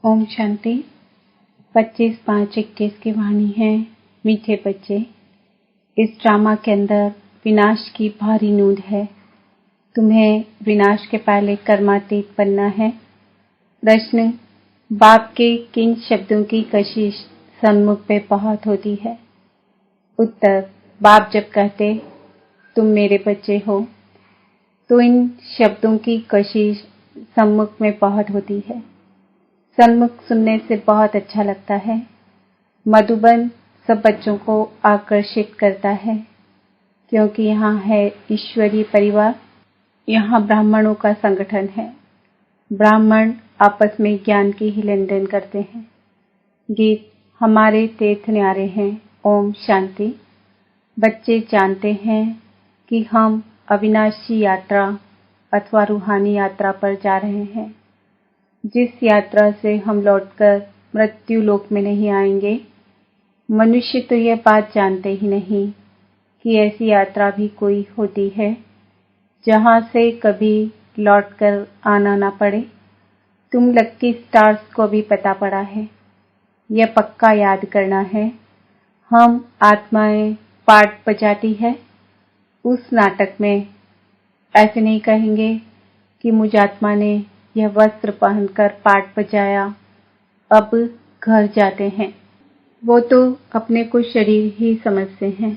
ओम शांति। 25/5/21 की वाणी है। मीठे बच्चे, इस ड्रामा के अंदर विनाश की भारी नूंद है। तुम्हें विनाश के पहले कर्मातीत बनना है। प्रश्न: बाप के किन शब्दों की कशिश सन्मुख पे बहुत होती है? उत्तर: बाप जब कहते तुम मेरे बच्चे हो तो इन शब्दों की कशिश सम्मुख में बहुत होती है। सन्मुख सुनने से बहुत अच्छा लगता है। मधुबन सब बच्चों को आकर्षित करता है क्योंकि यहाँ है ईश्वरीय परिवार। यहाँ ब्राह्मणों का संगठन है। ब्राह्मण आपस में ज्ञान की ही लेन देन करते हैं। गीत: हमारे तीर्थ न्यारे हैं। ओम शांति। बच्चे जानते हैं कि हम अविनाशी यात्रा अथवा रूहानी यात्रा पर जा रहे हैं, जिस यात्रा से हम लौटकर मृत्यु लोक में नहीं आएंगे। मनुष्य तो यह बात जानते ही नहीं कि ऐसी यात्रा भी कोई होती है जहां से कभी लौटकर आना ना पड़े। तुम लक्की स्टार्स को भी पता पड़ा है। यह पक्का याद करना है। हम आत्माएं पार्ट बजाती है। उस नाटक में ऐसे नहीं कहेंगे कि मुझ आत्मा ने यह वस्त्र पहनकर पार्ट बजाया, अब घर जाते हैं। वो तो अपने को शरीर ही समझते हैं।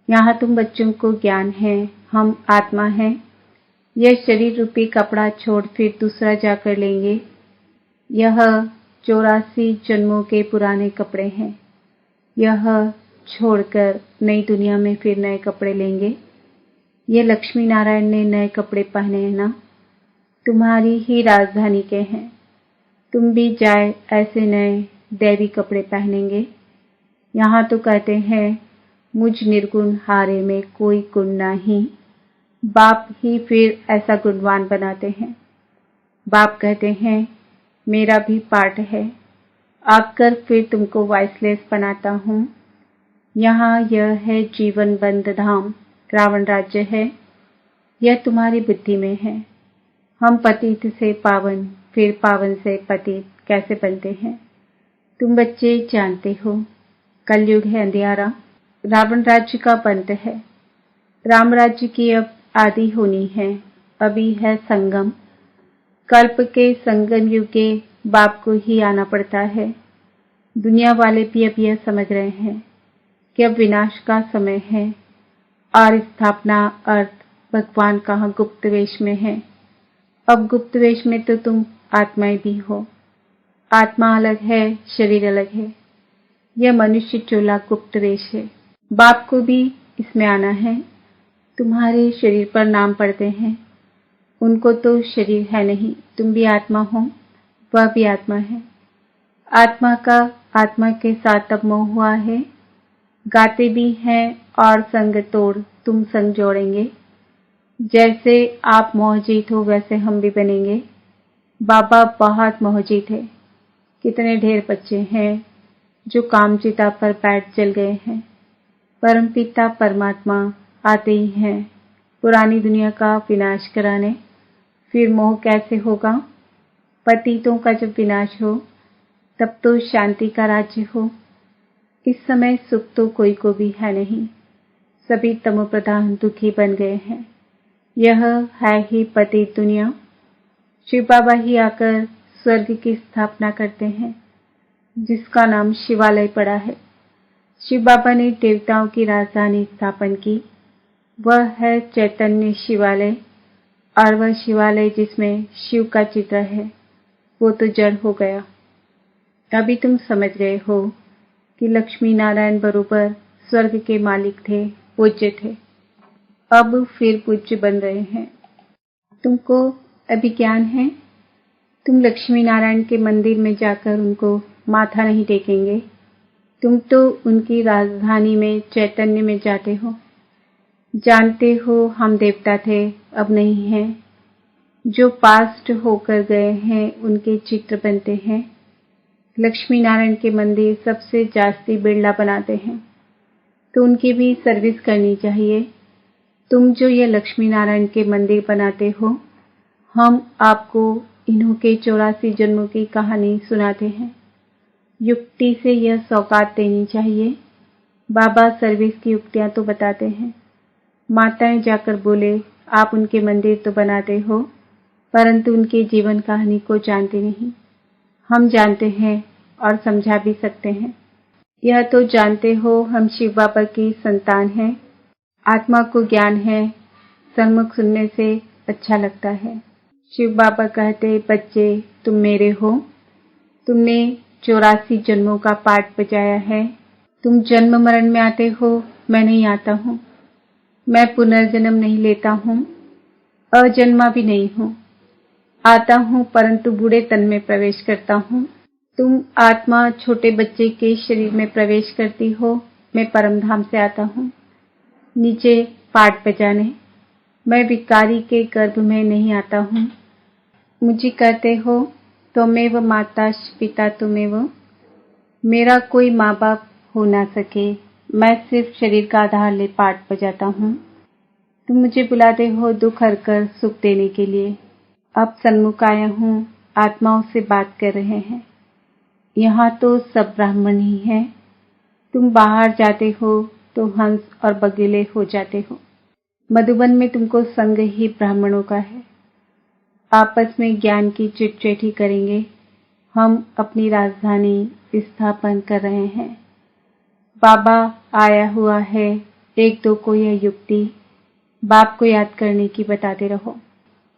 यहाँ तुम बच्चों को ज्ञान है, हम आत्मा हैं। यह शरीर रूपी कपड़ा छोड़ फिर दूसरा जाकर लेंगे। यह 84 जन्मों के पुराने कपड़े हैं। यह छोड़कर नई दुनिया में फिर नए कपड़े लेंगे। ये लक्ष्मी नारायण ने नए कपड़े पहने हैं ना, तुम्हारी ही राजधानी के हैं। तुम भी जाए ऐसे नए दैवी कपड़े पहनेंगे। यहाँ तो कहते हैं मुझ निर्गुण हारे में कोई गुण नहीं। बाप ही फिर ऐसा गुणवान बनाते हैं। बाप कहते हैं मेरा भी पार्ट है, आकर फिर तुमको वॉइसलेस बनाता हूँ। यहाँ यह है जीवन बंद धाम, रावण राज्य है। यह तुम्हारी बुद्धि में है। हम पतित से पावन, फिर पावन से पतित कैसे बनते हैं? तुम बच्चे जानते हो, कलयुग है अंधियारा। रावण राज्य का अंत है। राम राज्य की अब आदि होनी है। अभी है संगम। कल्प के संगम युग के बाप को ही आना पड़ता है। दुनिया वाले भी अब यह समझ रहे हैं कि अब विनाश का समय है और स्थापना अर्थ भगवान कहाँ गुप्त वेश में है। अब गुप्त वेश में तो तुम आत्माएं भी हो। आत्मा अलग है, शरीर अलग है। यह मनुष्य चोला गुप्त वेश है। बाप को भी इसमें आना है। तुम्हारे शरीर पर नाम पड़ते हैं, उनको तो शरीर है नहीं। तुम भी आत्मा हो, वह भी आत्मा है। आत्मा का आत्मा के साथ अब मोह हुआ है। गाते भी हैं और संग तोड़ तुम संग जोड़ेंगे। जैसे आप मोहजीत हो वैसे हम भी बनेंगे। बाबा बहुत मोहजीत है। कितने ढेर बच्चे हैं जो कामचिता पर बैठ जल गए हैं। परमपिता परमात्मा आते ही हैं पुरानी दुनिया का विनाश कराने। फिर मोह कैसे होगा? पतितों का जब विनाश हो तब तो शांति का राज्य हो। इस समय सुख तो कोई को भी है नहीं। सभी तमोप्रधान दुखी बन गए हैं। यह है ही पतित दुनिया। शिव बाबा ही आकर स्वर्ग की स्थापना करते हैं, जिसका नाम शिवालय पड़ा है। शिव बाबा ने देवताओं की राजधानी स्थापन की। वह है चैतन्य शिवालय। और वह शिवालय जिसमें शिव का चित्र है वो तो जड़ हो गया। अभी तुम समझ गए हो कि लक्ष्मी नारायण बरोबर स्वर्ग के मालिक थे, पूज्य थे। अब फिर पूज्य बन रहे हैं। तुमको अभी ज्ञान है। तुम लक्ष्मी नारायण के मंदिर में जाकर उनको माथा नहीं टेकेंगे। तुम तो उनकी राजधानी में चैतन्य में जाते हो। जानते हो हम देवता थे, अब नहीं हैं। जो पास्ट होकर गए हैं उनके चित्र बनते हैं। लक्ष्मी नारायण के मंदिर सबसे जास्ती बिरला बनाते हैं, तो उनकी भी सर्विस करनी चाहिए। तुम जो ये लक्ष्मी नारायण के मंदिर बनाते हो, हम आपको इन्हों के 84 जन्मों की कहानी सुनाते हैं। युक्ति से यह सौगात देनी चाहिए। बाबा सर्विस की युक्तियां तो बताते हैं। माताएं जाकर बोले, आप उनके मंदिर तो बनाते हो, परंतु उनकी जीवन कहानी को जानते नहीं। हम जानते हैं और समझा भी सकते हैं। यह तो जानते हो हम शिव बाबा की संतान हैं। आत्मा को ज्ञान है, सन्मुख सुनने से अच्छा लगता है। शिव बाबा कहते, बच्चे तुम मेरे हो, तुमने 84 जन्मों का पाठ बजाया है। तुम जन्म मरण में आते हो, मैं नहीं आता हूँ। मैं पुनर्जन्म नहीं लेता हूँ, अजन्मा भी नहीं हूँ। आता हूँ परंतु बूढ़े तन में प्रवेश करता हूँ। तुम आत्मा छोटे बच्चे के शरीर में प्रवेश करती हो, मैं परमधाम से आता हूँ नीचे पाठ बजाने। मैं भिखारी के गर्भ में नहीं आता हूँ। मुझे कहते हो त्वमेव माता पिता त्वमेव, मेरा कोई माँ बाप हो ना सके, मैं सिर्फ शरीर का आधार ले पाठ बजाता हूँ। तुम मुझे बुलाते हो दुख हरकर सुख देने के लिए। अब सन्मुख आया हूँ, आत्माओं से बात कर रहे हैं। यहाँ तो सब ब्राह्मण ही हैं। तुम बाहर जाते हो तो हंस और बगीले हो जाते हो। मधुबन में तुमको संग ही ब्राह्मणों का है। आपस में ज्ञान की चिटचिटी करेंगे। हम अपनी राजधानी स्थापन कर रहे हैं। बाबा आया हुआ है। एक दो को यह युक्ति बाप को याद करने की बताते रहो।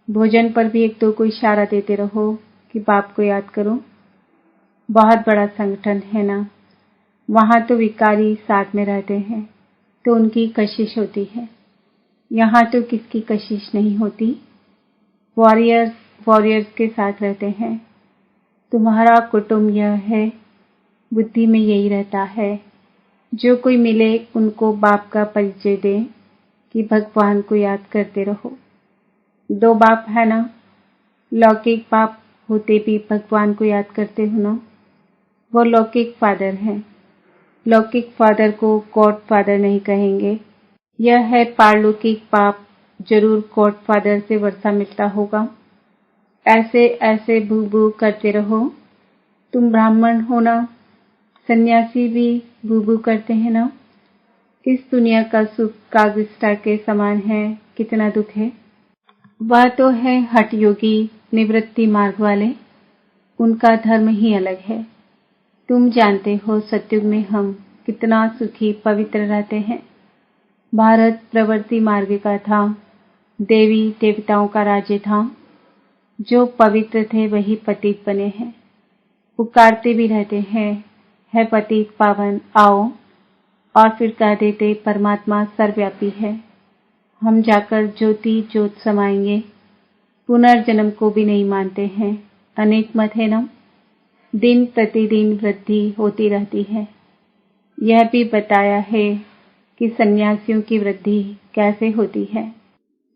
भोजन पर भी एक दो को इशारा देते रहो कि बाप को याद करो। बहुत बड़ा संगठन है ना, वहाँ तो विकारी साथ में रहते हैं तो उनकी कशिश होती है। यहाँ तो किसकी कशिश नहीं होती। वॉरियर्स के साथ रहते हैं। तुम्हारा कुटुंब यह है, बुद्धि में यही रहता है। जो कोई मिले उनको बाप का परिचय दे कि भगवान को याद करते रहो। दो बाप है ना, लौकिक बाप होते भी भगवान को याद करते हो ना, वो लौकिक फादर हैं। लौकिक फादर को गॉड फादर नहीं कहेंगे। यह है पारलौकिक बाप, जरूर गॉड फादर से वर्षा मिलता होगा। ऐसे ऐसे भू भू करते रहो। तुम ब्राह्मण हो ना, सन्यासी भी भू भू करते हैं ना। इस दुनिया का सुख कागजिस्ता के समान है, कितना दुख है। वह तो है हठ योगी, निवृत्ति मार्ग वाले, उनका धर्म ही अलग है। तुम जानते हो सतयुग में हम कितना सुखी पवित्र रहते हैं। भारत प्रवृत्ति मार्ग का था, देवी देवताओं का राज्य था। जो पवित्र थे वही पतित बने हैं। पुकारते भी रहते हैं, है पतित पावन आओ, और फिर कह देते परमात्मा सर्वव्यापी है। हम जाकर ज्योति ज्योत समाएंगे। पुनर्जन्म को भी नहीं मानते हैं। अनेक मत है ना। दिन प्रतिदिन वृद्धि होती रहती है। यह भी बताया है कि सन्यासियों की वृद्धि कैसे होती है।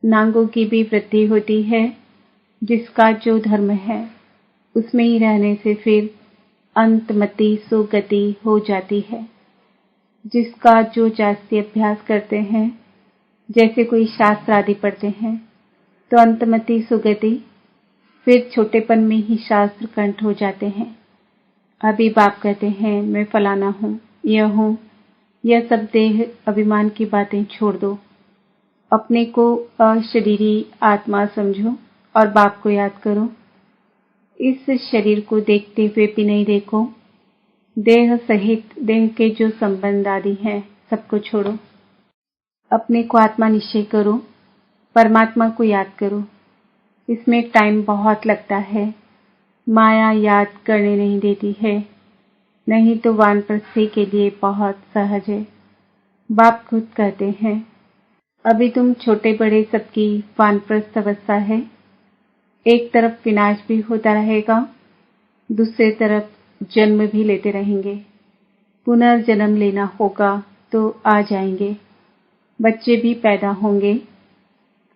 नांगों की भी वृद्धि होती है। जिसका जो धर्म है उसमें ही रहने से फिर अंतमति सुगति हो जाती है। जिसका जो जास्ती अभ्यास करते हैं, जैसे कोई शास्त्र आदि पढ़ते हैं, तो अंतमति सुगति, फिर छोटेपन में ही शास्त्र कंठ हो जाते हैं। अभी बाप कहते हैं मैं फलाना हूँ, यह सब देह अभिमान की बातें छोड़ दो। अपने को अशरीरी आत्मा समझो और बाप को याद करो। इस शरीर को देखते हुए भी नहीं देखो। देह सहित देह के जो संबंध आदि हैं सबको छोड़ो। अपने को आत्मा निश्चय करो, परमात्मा को याद करो। इसमें टाइम बहुत लगता है। माया याद करने नहीं देती है, नहीं तो वानप्रस्थी के लिए बहुत सहज है। बाप खुद कहते हैं अभी तुम छोटे बड़े सबकी वानप्रस्थ अवस्था है। एक तरफ विनाश भी होता रहेगा, दूसरी तरफ जन्म भी लेते रहेंगे। पुनर्जन्म लेना होगा तो आ जाएंगे। बच्चे भी पैदा होंगे,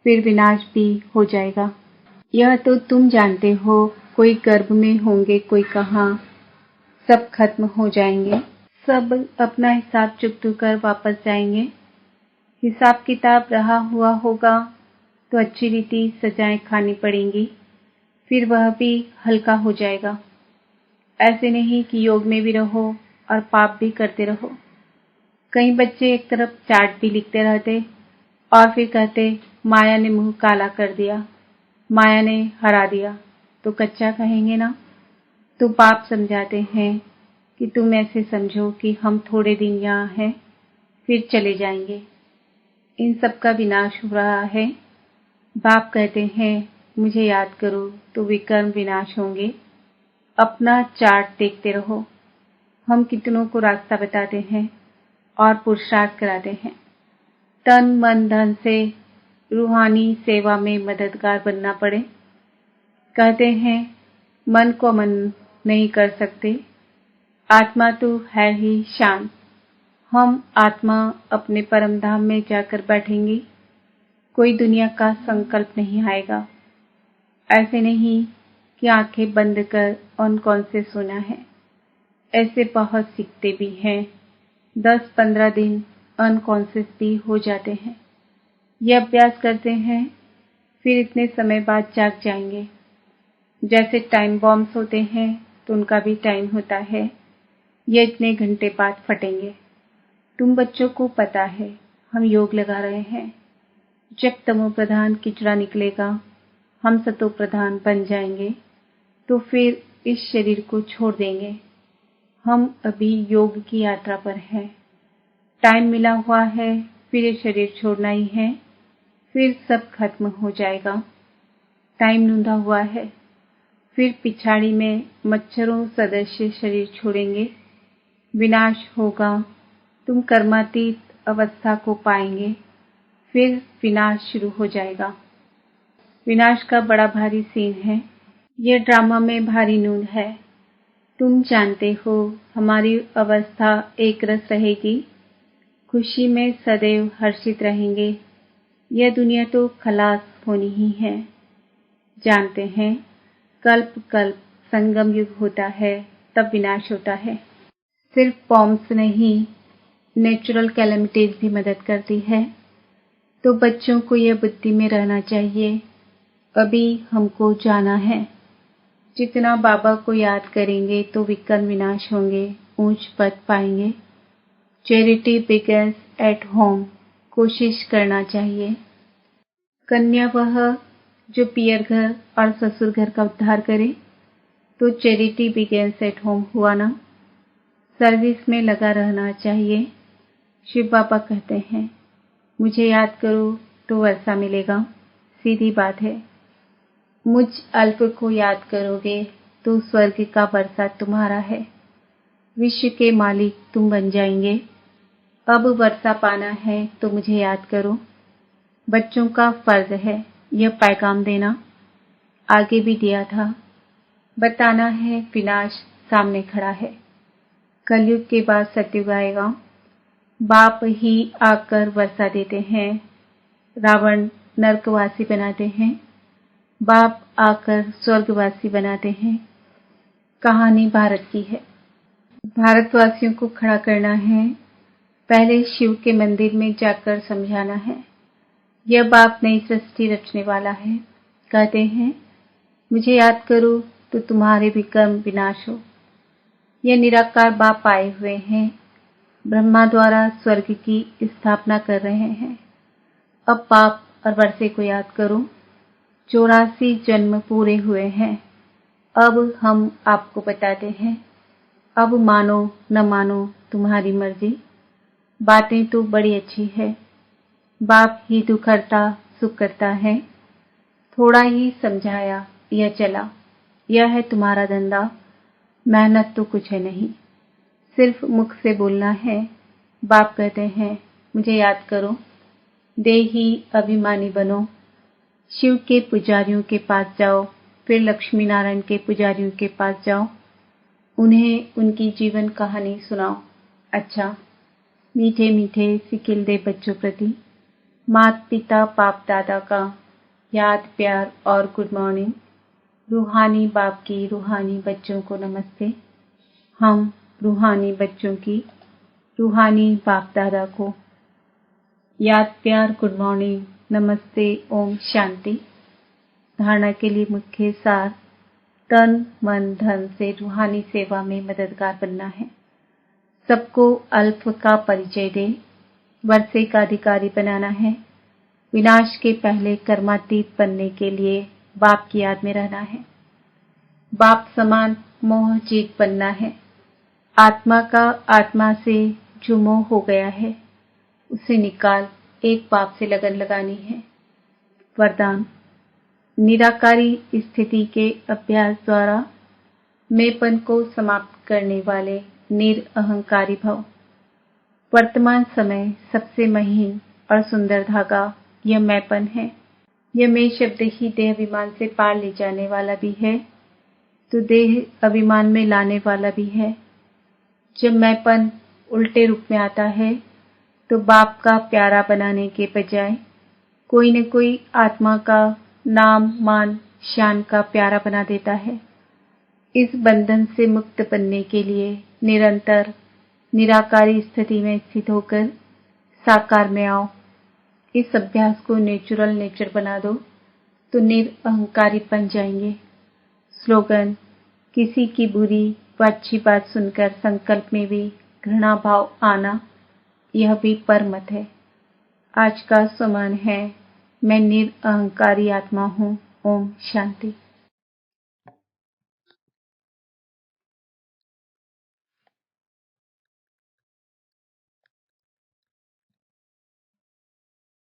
फिर विनाश भी हो जाएगा। यह तो तुम जानते हो। कोई गर्भ में होंगे, कोई कहाँ, सब खत्म हो जाएंगे। सब अपना हिसाब चुकता कर वापस जाएंगे। हिसाब किताब रहा हुआ होगा तो अच्छी रीति सजाएं खानी पड़ेंगी। फिर वह भी हल्का हो जाएगा। ऐसे नहीं कि योग में भी रहो और पाप भी करते रहो। कई बच्चे एक तरफ चार्ट भी लिखते रहते और फिर कहते माया ने मुंह काला कर दिया, माया ने हरा दिया, तो कच्चा कहेंगे ना। तो बाप समझाते हैं कि तुम ऐसे समझो कि हम थोड़े दिन यहाँ हैं, फिर चले जाएंगे। इन सब का विनाश हो रहा है। बाप कहते हैं मुझे याद करो तो विकर्म विनाश होंगे। अपना चार्ट देखते रहो। हम कितनों को रास्ता बताते हैं और पुरुषार्थ कराते हैं। तन मन धन से रूहानी सेवा में मददगार बनना पड़े। कहते हैं मन को मन नहीं कर सकते, आत्मा तो है ही शांत। हम आत्मा अपने परम धाम में जाकर बैठेंगी। कोई दुनिया का संकल्प नहीं आएगा। ऐसे नहीं कि आंखें बंद कर अनकॉन्शियस सोना है। ऐसे बहुत सीखते भी हैं। 10-15 दिन अनकॉन्शियस भी हो जाते हैं। ये अभ्यास करते हैं, फिर इतने समय बाद जाग जाएंगे। जैसे टाइम बॉम्ब्स होते हैं तो उनका भी टाइम होता है। ये इतने घंटे बाद फटेंगे। तुम बच्चों को पता है हम योग लगा रहे हैं। जब तमो प्रधान किचड़ा निकलेगा, हम सतो प्रधान बन जाएंगे, तो फिर इस शरीर को छोड़ देंगे। हम अभी योग की यात्रा पर हैं। टाइम मिला हुआ है, फिर ये शरीर छोड़ना ही है, फिर सब खत्म हो जाएगा। टाइम लूंधा हुआ है, फिर पिछाड़ी में मच्छरों सदृश शरीर छोड़ेंगे। विनाश होगा, तुम कर्मातीत अवस्था को पाएंगे, फिर विनाश शुरू हो जाएगा। विनाश का बड़ा भारी सीन है। यह ड्रामा में भारी नून है। तुम जानते हो हमारी अवस्था एक रस रहेगी, खुशी में सदैव हर्षित रहेंगे। यह दुनिया तो खलास होनी ही है। जानते हैं कल्प कल्प संगम युग होता है, तब विनाश होता है। सिर्फ बॉम्ब्स नहीं, नेचुरल कैलेमिटीज भी मदद करती है। तो बच्चों को यह बुद्धि में रहना चाहिए, अभी हमको जाना है। जितना बाबा को याद करेंगे तो विकर्म विनाश होंगे, ऊंच पद पाएंगे। चैरिटी बिगिंस एट होम, कोशिश करना चाहिए। कन्या वह जो पियर घर और ससुर घर का उद्धार करे, तो चैरिटी बिगिंस एट होम हुआ ना। सर्विस में लगा रहना चाहिए। शिव बाबा कहते हैं मुझे याद करो तो वर्षा मिलेगा। सीधी बात है। मुझ अल्प को याद करोगे तो स्वर्ग का वर्षा तुम्हारा है। विश्व के मालिक तुम बन जाएंगे। अब वर्षा पाना है तो मुझे याद करो। बच्चों का फर्ज है यह पैगाम देना। आगे भी दिया था। बताना है विनाश सामने खड़ा है। कलयुग के बाद सतयुग आएगा। बाप ही आकर वर्षा देते हैं। रावण नरकवासी बनाते हैं, बाप आकर स्वर्गवासी बनाते हैं। कहानी भारत की है। भारतवासियों को खड़ा करना है। पहले शिव के मंदिर में जाकर समझाना है। यह बाप नई सृष्टि रचने वाला है। कहते हैं मुझे याद करो तो तुम्हारे भी कर्म विनाश हो। यह निराकार बाप आए हुए हैं। ब्रह्मा द्वारा स्वर्ग की स्थापना कर रहे हैं। अब बाप और वर्षे को याद करो। 84 जन्म पूरे हुए हैं। अब हम आपको बताते हैं। अब मानो न मानो तुम्हारी मर्जी। बातें तो बड़ी अच्छी है। बाप ही दुख हरता सुख करता है। थोड़ा ही समझाया, यह चला। यह है तुम्हारा धंधा। मेहनत तो कुछ है नहीं, सिर्फ मुख से बोलना है। बाप कहते हैं मुझे याद करो। देही अभिमानी बनो। शिव के पुजारियों के पास जाओ, फिर लक्ष्मी नारायण के पुजारियों के पास जाओ। उन्हें उनकी जीवन कहानी सुनाओ। अच्छा, मीठे मीठे सिकिलदे बच्चों प्रति माता पिता बाप दादा का याद प्यार और गुड मॉर्निंग। रूहानी बाप की रूहानी बच्चों को नमस्ते। हम रूहानी बच्चों की रूहानी बाप दादा को याद प्यार गुड मॉर्निंग नमस्ते ओम शांति। धारणा के लिए मुख्य सार। तन मन धन से रूहानी सेवा में मददगार बनना है। सबको अल्प का परिचय दे, वर्षे का अधिकारी बनाना है। विनाश के पहले कर्मातीत बनने के लिए बाप की याद में रहना है। बाप समान मोह जीत बनना है। आत्मा का आत्मा से जो मोह हो गया है उसे निकाल एक बाप से लगन लगानी है। वरदान, निराकारी स्थिति के अभ्यास द्वारा मैंपन को समाप्त करने वाले निरअहंकारी भव। वर्तमान समय सबसे महीन और सुंदर धागा यह मैंपन है। यह मैं शब्द ही देह अभिमान से पार ले जाने वाला भी है तो देह अभिमान में लाने वाला भी है। जब मैंपन उल्टे रूप में आता है तो बाप का प्यारा बनाने के बजाय कोई न कोई आत्मा का नाम मान शान का प्यारा बना देता है। इस बंधन से मुक्त बनने के लिए निरंतर निराकारी स्थिति में स्थित होकर साकार में आओ। इस अभ्यास को नेचुरल नेचर बना दो तो निरअहंकारी बन जाएंगे। स्लोगन, किसी की बुरी व अच्छी बात सुनकर संकल्प में भी घृणा भाव आना यह भी परमत है। आज का सुमन है, मैं निरअहंकारी आत्मा हूँ। ओम शांति।